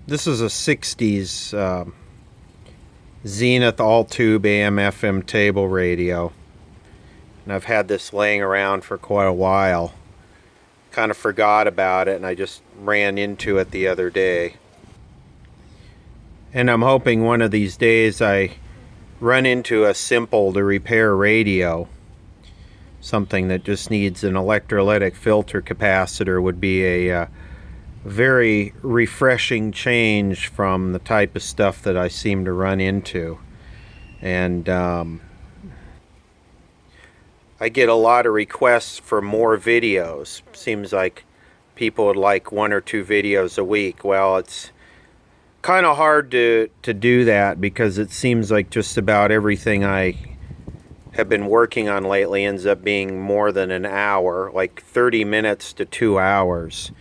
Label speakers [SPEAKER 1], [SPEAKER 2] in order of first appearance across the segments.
[SPEAKER 1] This is a 60s Zenith all-tube AM/FM table radio. And I've had this laying around for quite a while. Kind of forgot about it and I just ran into it the other day. And I'm hoping one of these days I run into a simple to repair radio. Something that just needs an electrolytic filter capacitor would be a very refreshing change from the type of stuff that I seem to run into. And I get a lot of requests for more videos. Seems like people would like 1 or 2 videos a week. Well, it's kind of hard to do that because it seems like just about everything I have been working on lately ends up being more than an hour, like 30 minutes to 2 hours.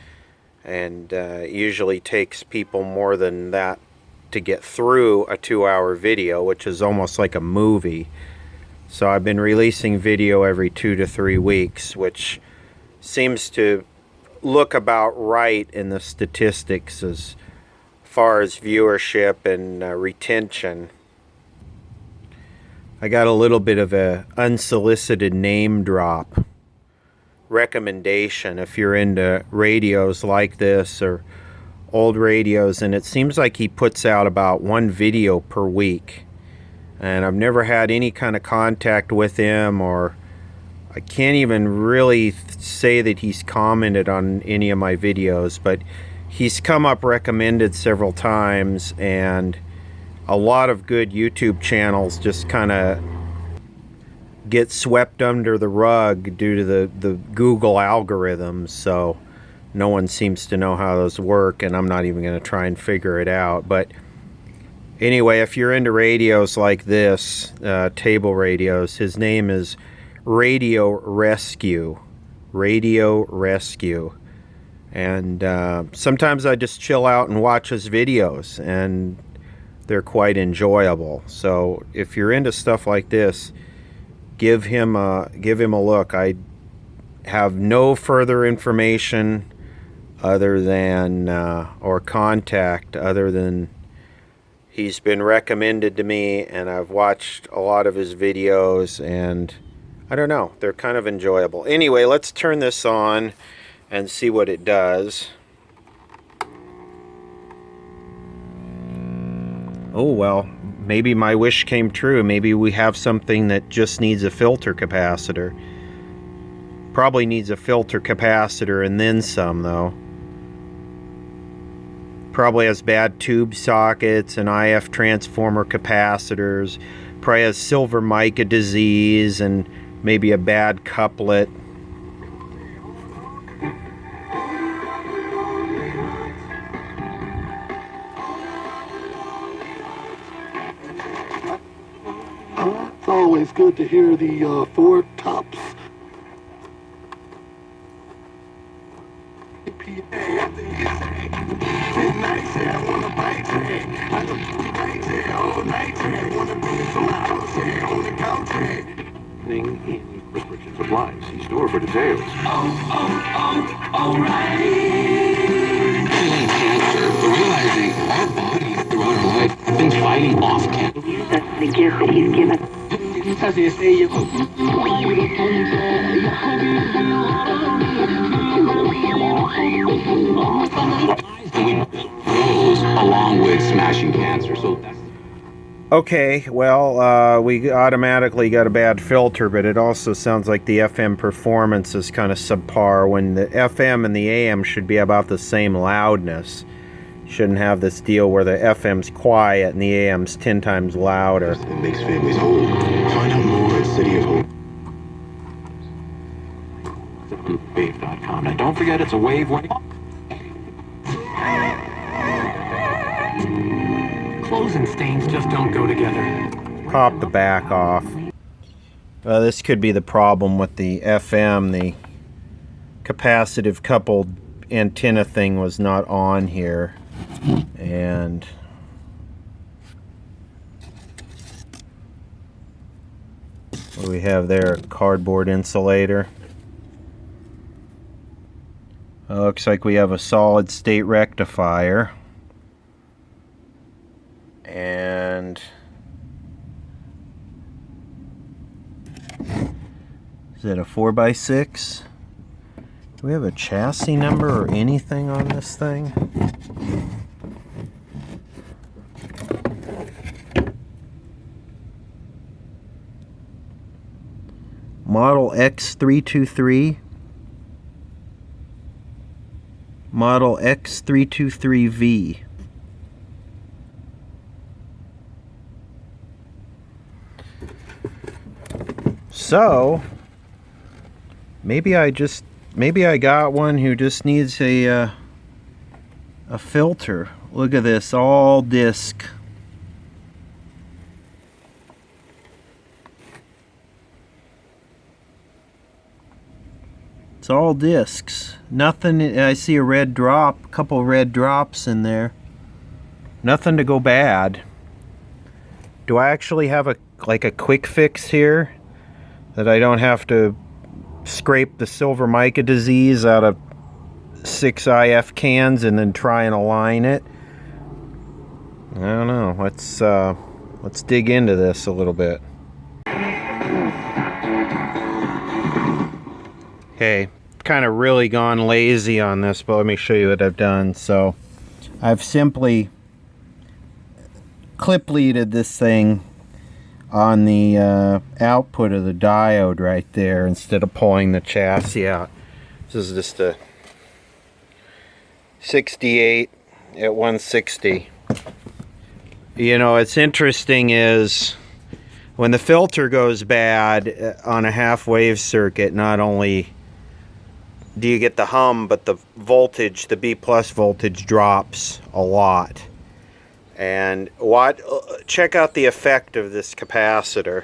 [SPEAKER 1] And it usually takes people more than that to get through a 2-hour video, which is almost like a movie. So I've been releasing video every 2 to 3 weeks, which seems to look about right in the statistics as far as viewership and retention. I got a little bit of a unsolicited name drop recommendation if you're into radios like this or old radios, and it seems like he puts out about 1 video per week, and I've never had any kind of contact with him, or I can't even really say that he's commented on any of my videos, but he's come up recommended several times, and a lot of good YouTube channels just kind of get swept under the rug due to the Google algorithms, so no one seems to know how those work, and I'm not even going to try and figure it out. But anyway, if you're into radios like this, table radios, his name is Radio Rescue. Radio Rescue. And sometimes I just chill out and watch his videos, and they're quite enjoyable. So if you're into stuff like this, give him a look. I have no further information other than or contact other than he's been recommended to me, and I've watched a lot of his videos, and I don't know, they're kind of enjoyable. Anyway, let's turn this on and see what it does. Oh well, maybe my wish came true. Maybe we have something that just needs a filter capacitor. Probably needs a filter capacitor and then some, though. Probably has bad tube sockets and IF transformer capacitors. Probably has silver mica disease and maybe a bad couplet.
[SPEAKER 2] It's always good to hear the 4 tops. In restrictions of lives. See store for details. Cancer, realizing our bodies throughout our life have been fighting off cancer.
[SPEAKER 3] That's the gift that he's given.
[SPEAKER 2] Along with smashing cancer, so that's
[SPEAKER 1] Okay, well, we automatically got a bad filter, but it also sounds like the FM performance is kind of subpar when the FM and the AM should be about the same loudness. Shouldn't have this deal where the FM's quiet and the AM's 10 times louder.
[SPEAKER 2] it makes families whole. Find out more at City of Hope. Wave.com. Now don't forget it's a wave.
[SPEAKER 4] Clothes and stains just don't go together.
[SPEAKER 1] Pop the back off. This could be the problem with the FM. The capacitive coupled antenna thing was not on here. And what do we have there? A cardboard insulator. Looks like we have a solid state rectifier. And is it a 4x6? Do we have a chassis number or anything on this thing? Model X323. Model X323V. So, maybe I got one who just needs a filter. Look at this, all disc. It's all discs. Nothing. I see a red drop, a couple red drops in there. Nothing to go bad. Do I actually have a quick fix here that I don't have to scrape the silver mica disease out of 6 IF cans and then try and align it? I don't know. Let's dig into this a little bit. Okay, kind of really gone lazy on this, but let me show you what I've done. So I've simply clip leaded this thing on the output of the diode right there instead of pulling the chassis out. This is just a 68 at 160. You know, it's interesting is when the filter goes bad on a half wave circuit, not only do you get the hum, but the voltage, the B plus voltage drops a lot. And check out the effect of this capacitor.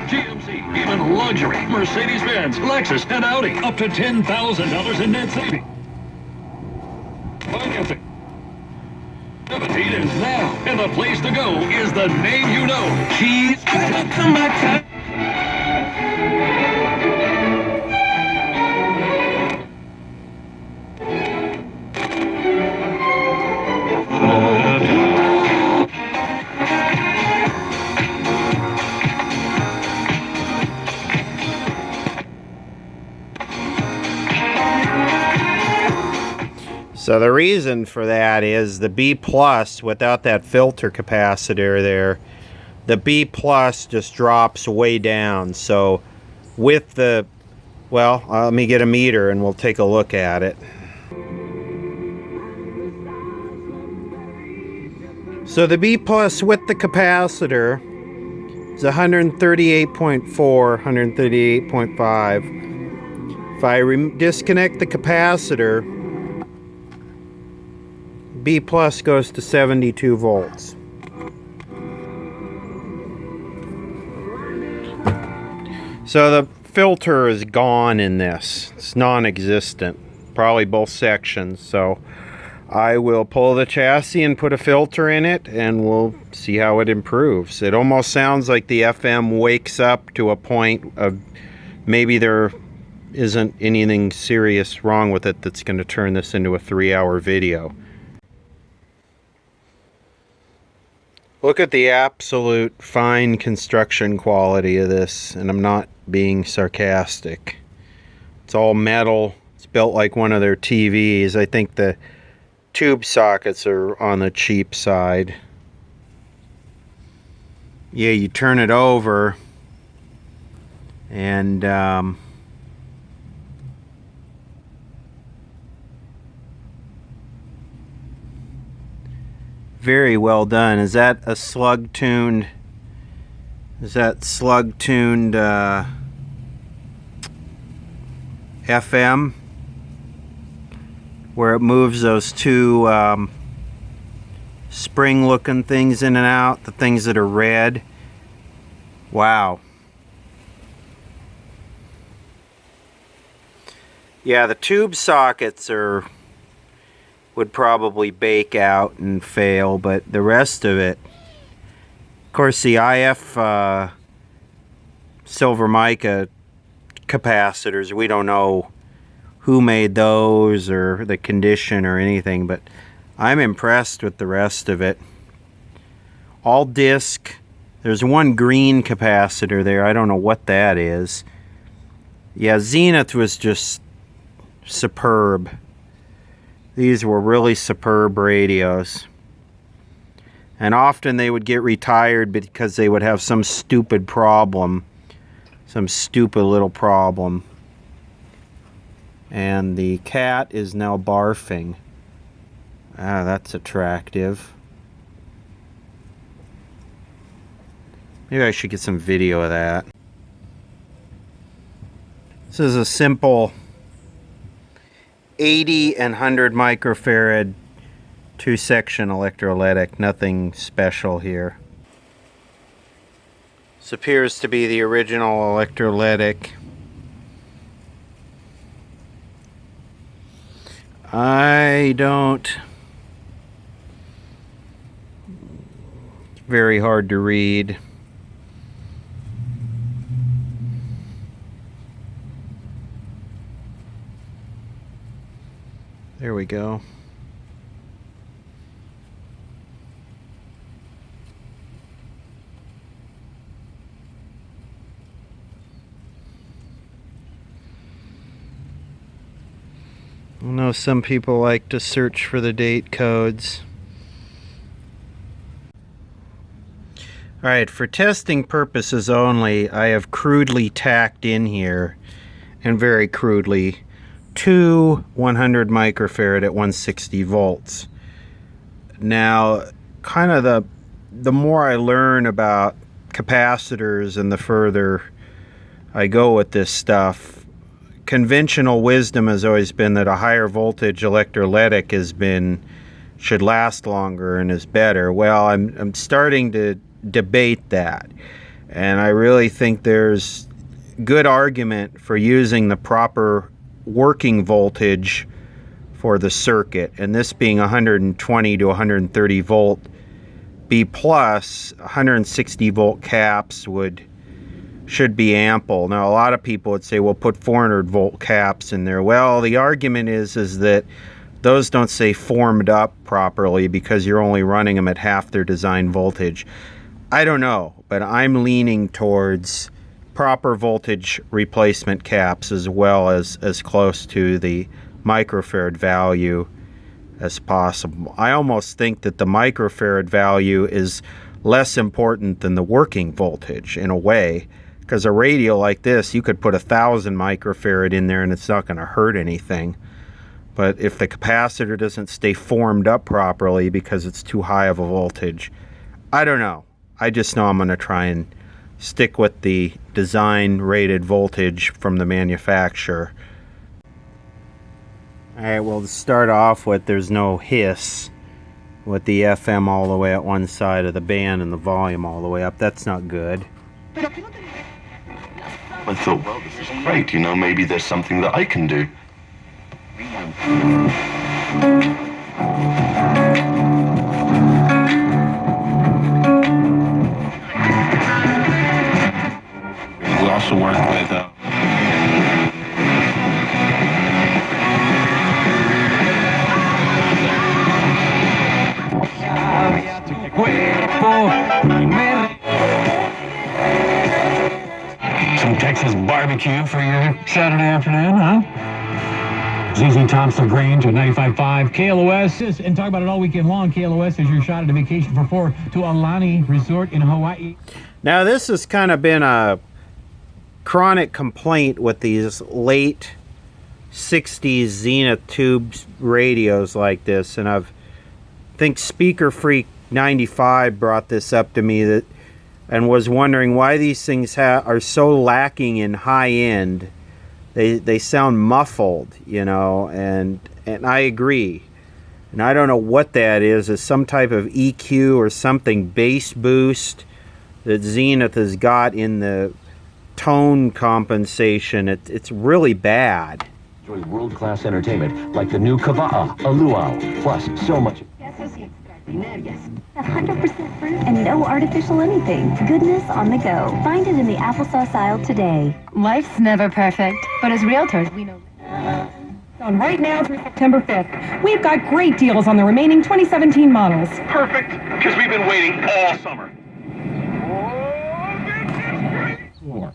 [SPEAKER 5] GMC, even luxury, Mercedes-Benz, Lexus, and Audi, up to $10,000 in net savings. Financing. It is now, and the place to go is the name you know. She's got to come back.
[SPEAKER 1] So the reason for that is the B plus, without that filter capacitor there, the B plus just drops way down. So with the, well, let me get a meter and we'll take a look at it. So the B plus with the capacitor is 138.4, 138.5. If I disconnect the capacitor, B plus goes to 72 volts. So the filter is gone in this. It's non-existent. Probably both sections. So I will pull the chassis and put a filter in it and we'll see how it improves. It almost sounds like the FM wakes up to a point of maybe there isn't anything serious wrong with it that's going to turn this into a 3-hour video. Look at the absolute fine construction quality of this, and I'm not being sarcastic. It's all metal. It's built like one of their TVs. I think the tube sockets are on the cheap side. Yeah, you turn it over and very well done. Is that a slug tuned? Is that slug tuned FM? Where it moves those two spring looking things in and out, the things that are red. Wow. Yeah, the tube sockets would probably bake out and fail, but the rest of it, of course the IF silver mica capacitors. We don't know who made those or the condition or anything, but I'm impressed with the rest of it. All disc. There's one green capacitor there. I don't know what that is. Yeah, Zenith was just superb. These were really superb radios. And often they would get retired because they would have some stupid problem. Some stupid little problem. And the cat is now barfing. Ah, that's attractive. Maybe I should get some video of that. This is a simple 80 and 100 microfarad 2-section electrolytic. Nothing special here. This appears to be the original electrolytic. I don't... Very hard to read. There we go. I know some people like to search for the date codes. Alright, for testing purposes only, I have crudely tacked in here, and very crudely, 2 100 microfarad at 160 volts. Now, kind of the more I learn about capacitors and the further I go with this stuff, conventional wisdom has always been that a higher voltage electrolytic should last longer and is better. Well, I'm starting to debate that, and I really think there's good argument for using the proper working voltage for the circuit, and this being 120 to 130 volt B plus, 160 volt caps should be ample. Now a lot of people would say, well, put 400 volt caps in there. Well, the argument is that those don't stay formed up properly because you're only running them at half their design voltage. I don't know, but I'm leaning towards proper voltage replacement caps as well as close to the microfarad value as possible. I almost think that the microfarad value is less important than the working voltage in a way, because a radio like this, you could put 1,000 microfarad in there and it's not going to hurt anything. But if the capacitor doesn't stay formed up properly because it's too high of a voltage, I don't know. I just know I'm going to try and stick with the design rated voltage from the manufacturer. Alright, well, to start off with, there's no hiss with the FM all the way at one side of the band and the volume all the way up. That's not good.
[SPEAKER 6] I thought, well, this is great, you know, maybe there's something that I can do.
[SPEAKER 2] We also work with
[SPEAKER 4] some Texas barbecue for your Saturday afternoon, huh? ZZ Thompson Grange at 95.5 KLOS. And talk about it all weekend long. KLOS is your shot at a vacation for 4 to Aulani Resort in Hawaii.
[SPEAKER 1] Now, this has kind of been a chronic complaint with these late 60s Zenith tubes radios like this, and I think Speaker Freak 95 brought this up to me and was wondering why these things are so lacking in high end. They sound muffled, you know, and I agree. And I don't know what that is. It's some type of EQ or something, bass boost that Zenith has got in the tone compensation. It's really bad.
[SPEAKER 7] Enjoy world-class entertainment like the new Kava'a, a luau, plus so much.
[SPEAKER 3] Yes. 100% fruit and no artificial anything. Goodness on the go. Find it in the applesauce aisle today.
[SPEAKER 7] Life's never perfect, but as realtors, we know.
[SPEAKER 8] On right now through September 5th. We've got great deals on the remaining 2017 models.
[SPEAKER 5] Perfect, because we've been waiting all summer.
[SPEAKER 4] Well,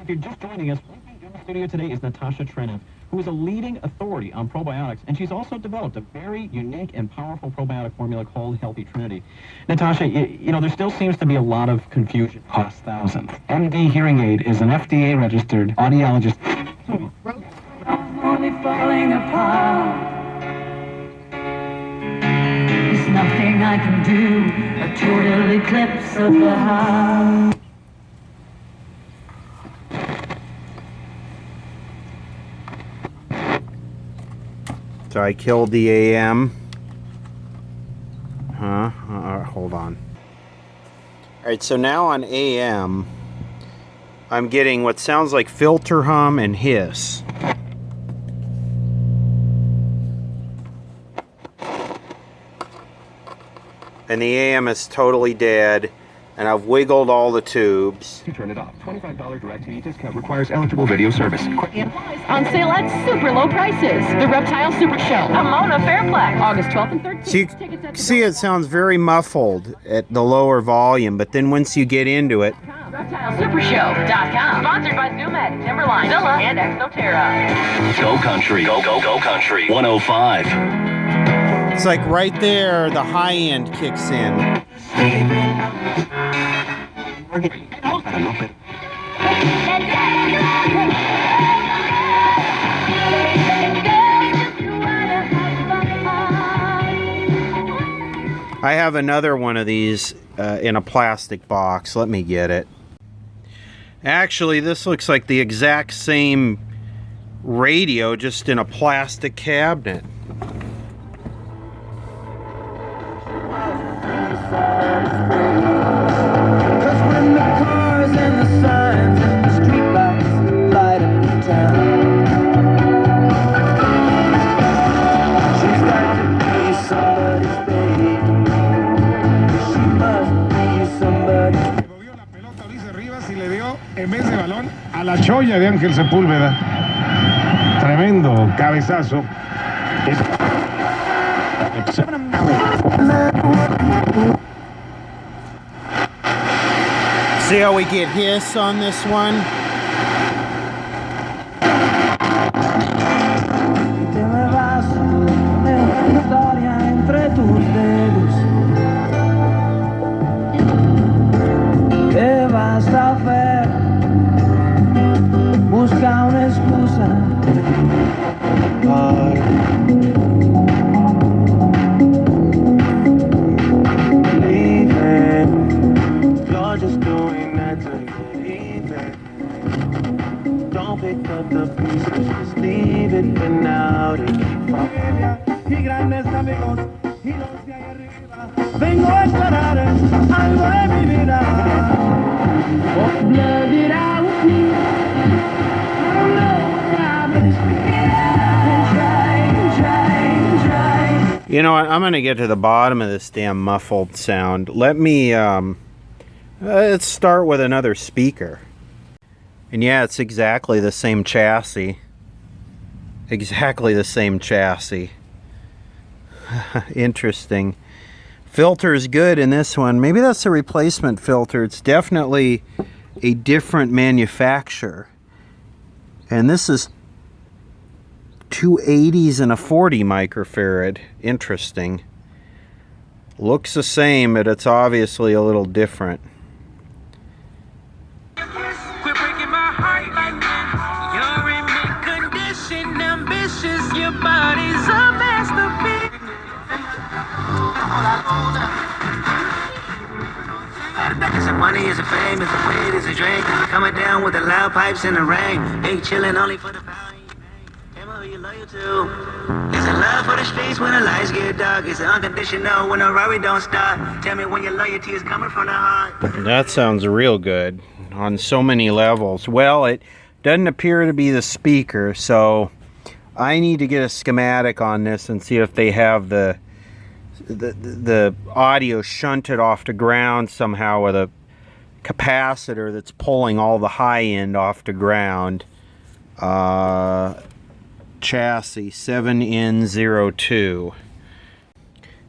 [SPEAKER 4] if you're just joining us, in the studio today is Natasha Treniff, who is a leading authority on probiotics, and she's also developed a very unique and powerful probiotic formula called Healthy Trinity. Natasha, you know, there still seems to be a lot of confusion. Costs thousands. MD Hearing Aid is an FDA-registered audiologist.
[SPEAKER 9] I'm only falling apart. There's nothing I can do. A total eclipse of the heart.
[SPEAKER 1] So I killed the AM. Hold on. Alright, so now on AM, I'm getting what sounds like filter hum and hiss. And the AM is totally dead, and I've wiggled all the tubes.
[SPEAKER 2] Turn it off. $25 DirecTV discount requires eligible video service.
[SPEAKER 7] On sale at super low prices. The Reptile Super Show. Pomona Fairplex. August 12th and 13th.
[SPEAKER 1] See, it sounds very muffled at the lower volume, but then once you get into it...
[SPEAKER 7] ReptileSupershow.com. Sponsored by Zoomed, Timberline, Zilla, and Exoterra.
[SPEAKER 5] Go country. Go country. 105.
[SPEAKER 1] It's like right there, the high end kicks in. I have another one of these in a plastic box. Let me get it. Actually, this looks like the exact same radio, just in a plastic cabinet.
[SPEAKER 10] En vez de balón, a la cholla de Ángel Sepúlveda. Tremendo cabezazo.
[SPEAKER 1] See how we get hiss on this one?
[SPEAKER 9] Busca una excusa. Leave it. You're just doing that to leave it. Don't pick up the pieces, just leave it and out it. Y grandes amigos, y los de ahí arriba. Vengo a aclarar algo de mi vida. Blood it out with me.
[SPEAKER 1] You know what? I'm going to get to the bottom of this damn muffled sound. Let me, let's start with another speaker. And yeah, it's exactly the same chassis. Exactly the same chassis. Interesting. Filter is good in this one. Maybe that's a replacement filter. It's definitely a different manufacturer. And this is 280s and a 40 microfarad. Interesting. Looks the same, but it's obviously a little different.
[SPEAKER 9] Quit breaking my heart like that. You're in mid-condition, ambitious. Your body's a masterpiece.
[SPEAKER 11] Is it money, is it fame, is it weed, is it drink? Coming down with the loud pipes in the rain. Ain't chillin' only for the power you make. Tell me who you loyal to. Is it love for the streets when the lights get dark? Is it unconditional when the Rari don't stop? Tell me when your loyalty is coming from the heart.
[SPEAKER 1] That sounds real good on so many levels. Well, it doesn't appear to be the speaker, so I need to get a schematic on this and see if they have the the audio shunted off the ground somehow with a capacitor that's pulling all the high end off the ground. Chassis 7N02.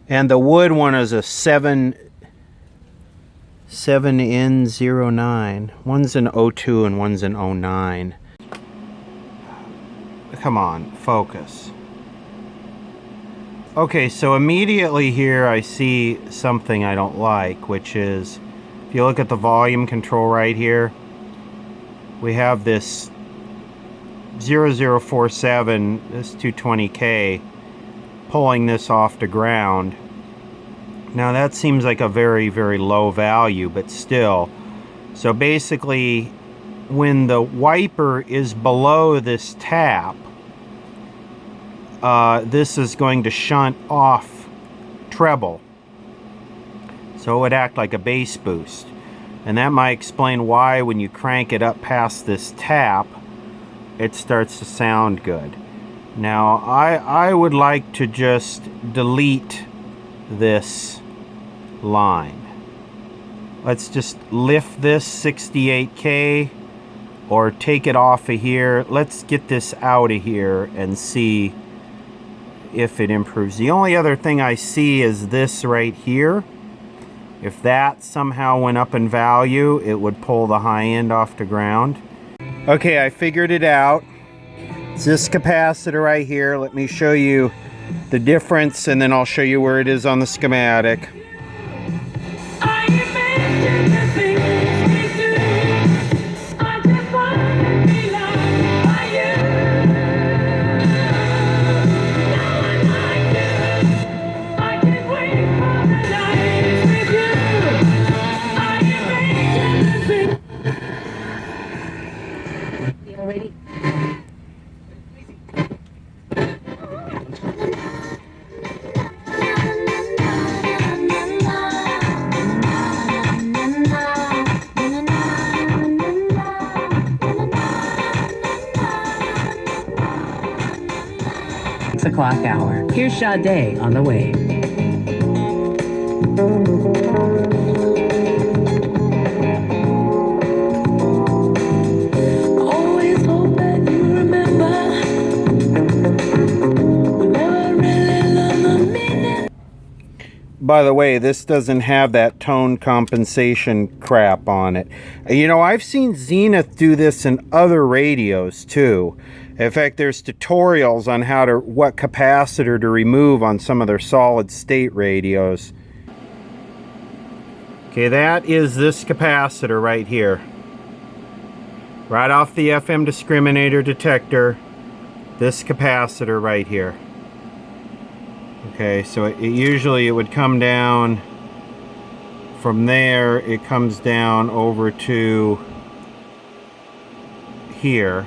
[SPEAKER 1] And the wood one is a 7N09. One's an 02 and one's an 09. Come on, focus. Okay, so immediately here I see something I don't like, which is, if you look at the volume control right here, we have this 0047, this 220K, pulling this off the ground. Now that seems like a very, very low value, but still. So basically, when the wiper is below this tap, this is going to shunt off treble. So it would act like a bass boost. And that might explain why when you crank it up past this tap, it starts to sound good. Now, I would like to just delete this line. Let's just lift this 68K or take it off of here. Let's get this out of here and see if it improves. The only other thing I see is this right here. If that somehow went up in value, it would pull the high end off the ground. Okay, I figured it out. It's this capacitor right here. Let me show you the difference, and then I'll show you where it is on the schematic.
[SPEAKER 12] O'clock hour. Here's Sade on the way.
[SPEAKER 13] Always hope that you remember. We never really learned the meaning.
[SPEAKER 1] By the way, this doesn't have that tone compensation crap on it. You know, I've seen Zenith do this in other radios too. In fact, there's tutorials on what capacitor to remove on some of their solid state radios. Okay, that is this capacitor right here. Right off the FM discriminator detector, this capacitor right here. Okay, so usually it would come down from there, it comes down over to here.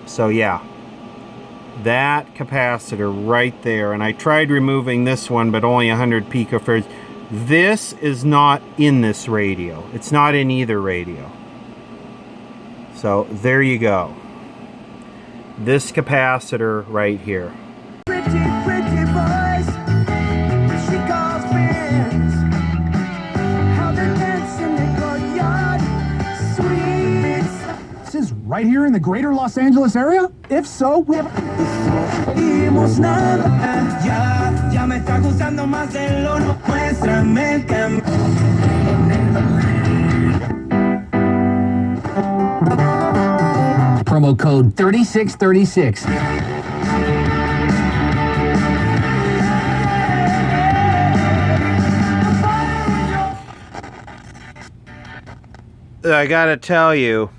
[SPEAKER 1] So yeah, that capacitor right there, and I tried removing this one, but only 100 picofarads. This is not in this radio. It's not in either radio. So there you go. This capacitor right here.
[SPEAKER 13] Pretty boys, she calls friends. How they dance in the courtyard, sweet.
[SPEAKER 14] This is right here in the greater Los Angeles area? If so, we have...
[SPEAKER 13] Ya me está gustando más de lo no. Muéstrame el cambio.
[SPEAKER 12] Promo code 3636.
[SPEAKER 1] I gotta tell you,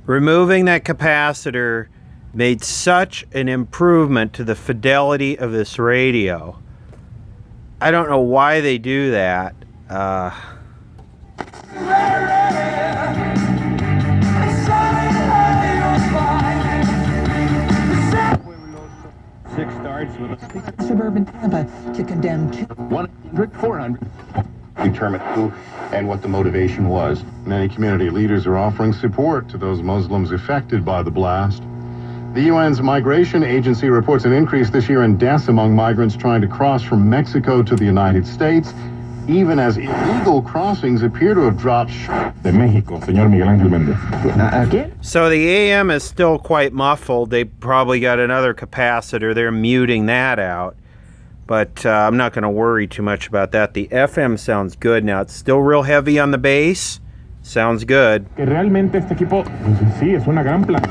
[SPEAKER 1] removing that capacitor made such an improvement to the fidelity of this radio. I don't know why they do that.
[SPEAKER 14] 6 starts with a
[SPEAKER 12] Suburban Tampa to condemn
[SPEAKER 14] 100, 400.
[SPEAKER 15] Determine who and what the motivation was. Many community leaders are offering support to those Muslims affected by the blast. The UN's Migration Agency reports an increase this year in deaths among migrants trying to cross from Mexico to the United States, even as illegal crossings appear to have dropped.
[SPEAKER 10] De México, señor Miguel Ángel Méndez.
[SPEAKER 1] So the AM is still quite muffled. They probably got another capacitor. They're muting that out. But I'm not going to worry too much about that. The FM sounds good now. It's still real heavy on the bass. Sounds good.
[SPEAKER 10] Que realmente este equipo, sí, es una gran plan.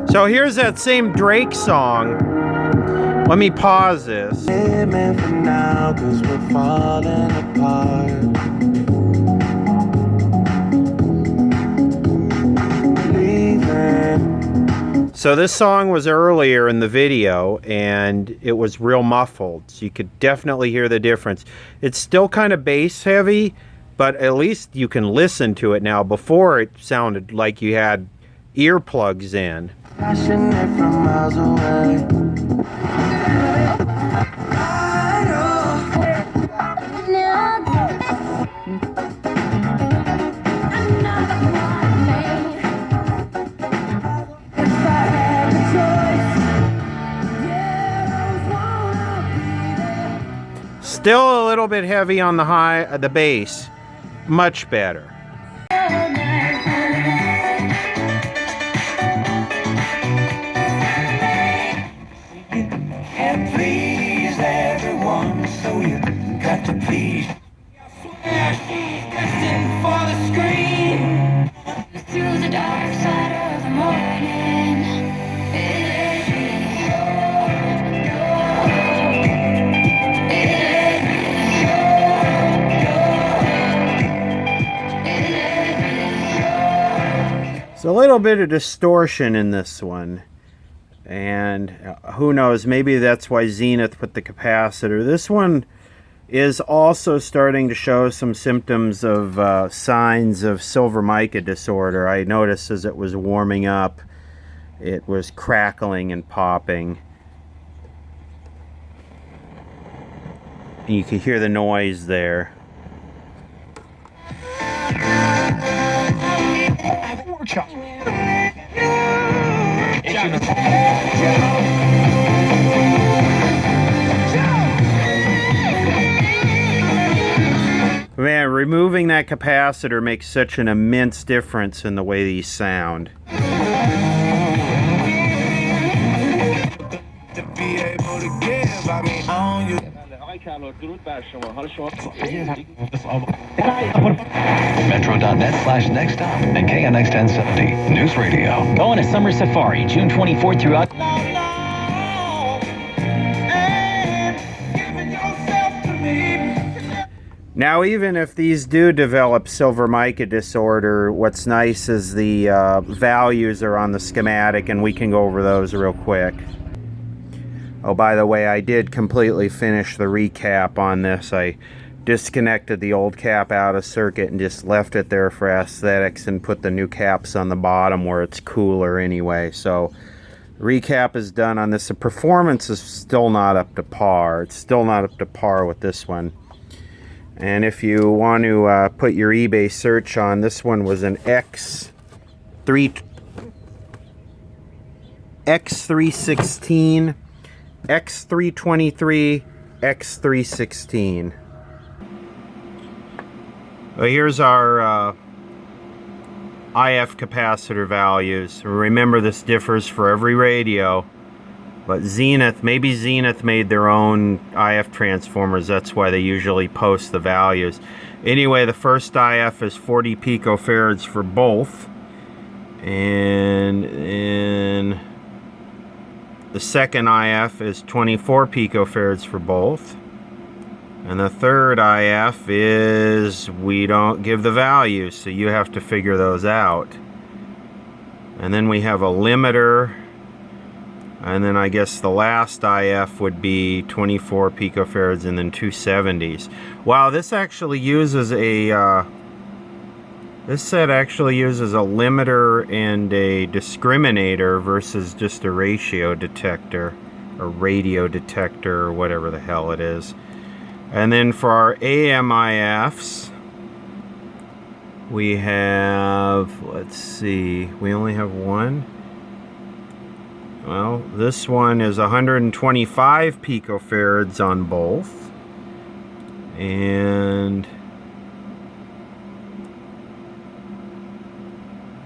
[SPEAKER 1] So here's that same Drake song. Let me pause this.
[SPEAKER 9] Now, 'cause we're falling apart.
[SPEAKER 1] So this song was earlier in the video, and it was real muffled. So you could definitely hear the difference. It's still kind of bass heavy, but at least you can listen to it now. Before, it sounded like you had earplugs in.
[SPEAKER 9] Passionate from miles away.
[SPEAKER 1] Still a little bit heavy on the bass. Much better.
[SPEAKER 13] And please everyone, so you got to please. Destined for the screen. Through the dark side of the morning.
[SPEAKER 1] There's a little bit of distortion in this one, and who knows, maybe that's why Zenith put the capacitor. This one is also starting to show some symptoms of signs of silver mica disorder. I noticed as it was warming up, it was crackling and popping. And you can hear the noise there. Man, removing that capacitor makes such an immense difference in the way these sound.
[SPEAKER 13] To be able to give, I mean, on you.
[SPEAKER 16] Metro.net/next stop and KNX 1070 News Radio.
[SPEAKER 17] Go on a summer safari June 24th through
[SPEAKER 1] Now, even if these do develop silver mica disorder, what's nice is the values are on the schematic, and we can go over those real quick. Oh, by the way, I did completely finish the recap on this. I disconnected the old cap out of circuit and just left it there for aesthetics and put the new caps on the bottom where it's cooler anyway. So recap is done on this. The performance is still not up to par. It's still not up to par with this one. And if you want to put your eBay search on, this one was an X316, X323, X316. Well, here's our IF capacitor values. Remember, this differs for every radio, but Zenith, maybe Zenith made their own IF transformers. That's why they usually post the values. Anyway, the first IF is 40 picofarads for both, and the second IF is 24 picofarads for both. And the third IF is, we don't give the values, so you have to figure those out. And then we have a limiter, and then I guess the last IF would be 24 picofarads and then 270s. Wow, this actually uses a This set actually uses a limiter and a discriminator versus just a ratio detector or radio detector or whatever the hell it is. And then for our AMIFs, we have, let's see, we only have one. Well, this one is 125 picofarads on both. And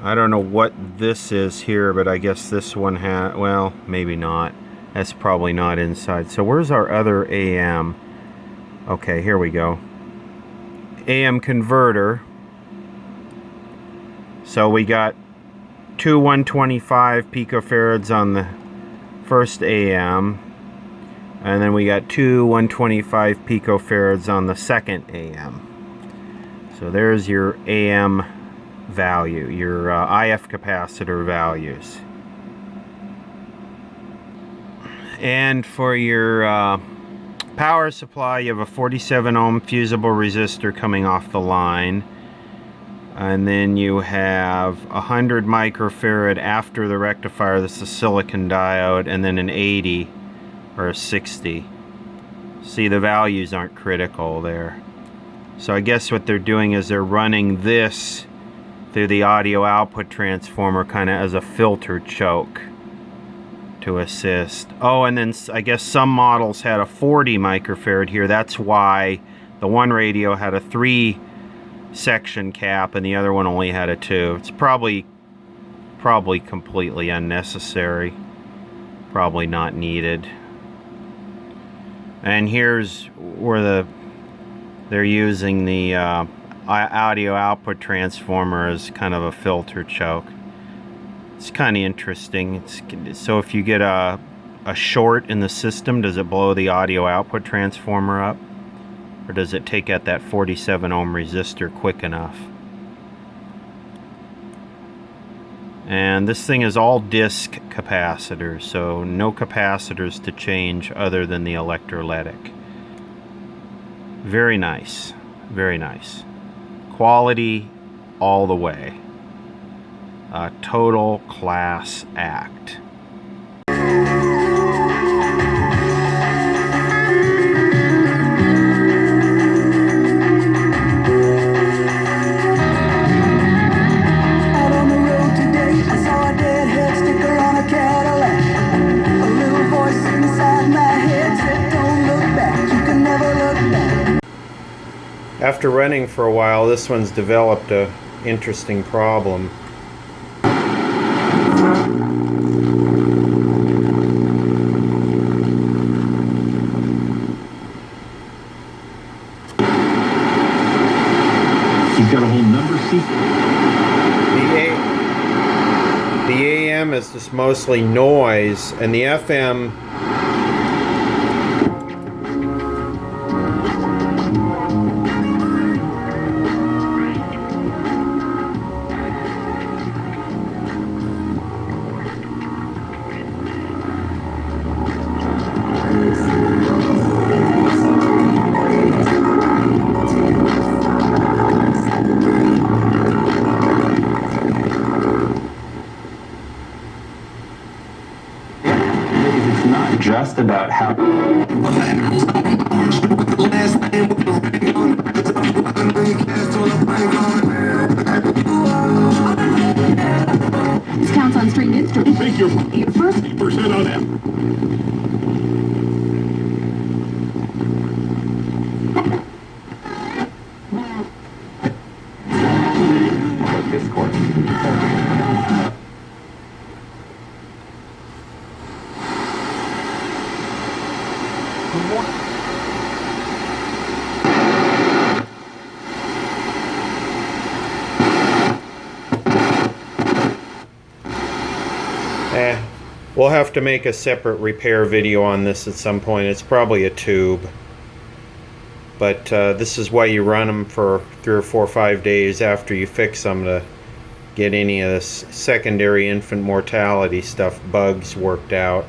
[SPEAKER 1] I don't know what this is here, but I guess this one has, well, maybe not. That's probably not inside. So where's our other AM? Okay, here we go. AM converter. So we got two 125 picofarads on the first AM, and then we got two 125 picofarads on the second AM. So there's your AM value, your IF capacitor values. And for your power supply, you have a 47 ohm fusible resistor coming off the line. And then you have 100 microfarad after the rectifier. This is a silicon diode, and then an 80 or a 60. See, the values aren't critical there. So I guess what they're doing is they're running this through the audio output transformer kind of as a filter choke to assist. Oh, and then I guess some models had a 40 microfarad here. That's why the one radio had a 3 section cap and the other one only had a 2. It's probably completely unnecessary, probably not needed. And here's where they're using the audio output transformer as kind of a filter choke. It's kind of interesting. So if you get a short in the system, does it blow the audio output transformer up? Or does it take out that 47 ohm resistor quick enough? And this thing is all disc capacitors, so no capacitors to change other than the electrolytic. Very nice. Very nice. Quality all the way. A total class act. After running for a while, this one's developed a interesting problem.
[SPEAKER 4] You've got a whole number sequence.
[SPEAKER 1] The AM is just mostly noise, and the FM
[SPEAKER 2] just about how
[SPEAKER 8] Discounts on string instruments.
[SPEAKER 5] Make your first 50% on that.
[SPEAKER 1] We'll have to make a separate repair video on this at some point. It's probably a tube. But this is why you run them for 3 or 4 or 5 days after you fix them to get any of this secondary infant mortality stuff, bugs worked out.